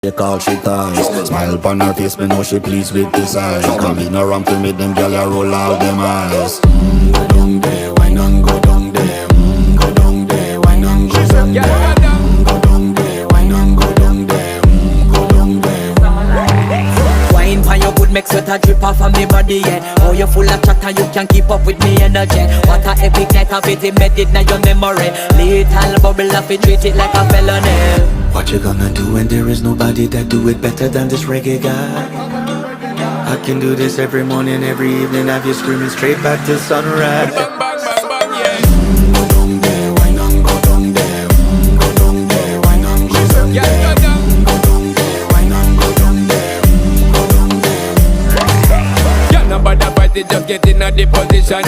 They call she ties. Smile upon her face, me know she pleased with this eyes. Come in around to me, them gyal a roll out them eyes. Go down there, why not go down there? Go down there, why not go down there? Go down there, why not go down there? Go down there. Wine pan your good, make sweat a drip off of me body, yeah. Oh, you full of chatter, you can't keep up with me energy. What a epic night of it, embedded in your memory. Little bubble of it, treat it like a felony. What you gonna do when there is nobody that do it better than this reggae guy? I can do this every morning, every evening, have you screaming straight back to sunrise. Bang, bang, bang, bang, yeah. Go down there, why not go down there? Go down there, why not go down there? Yeah, go down. Go down there, why not go down there? Go down there. Yeah, nobody fight it, just get in a deposit.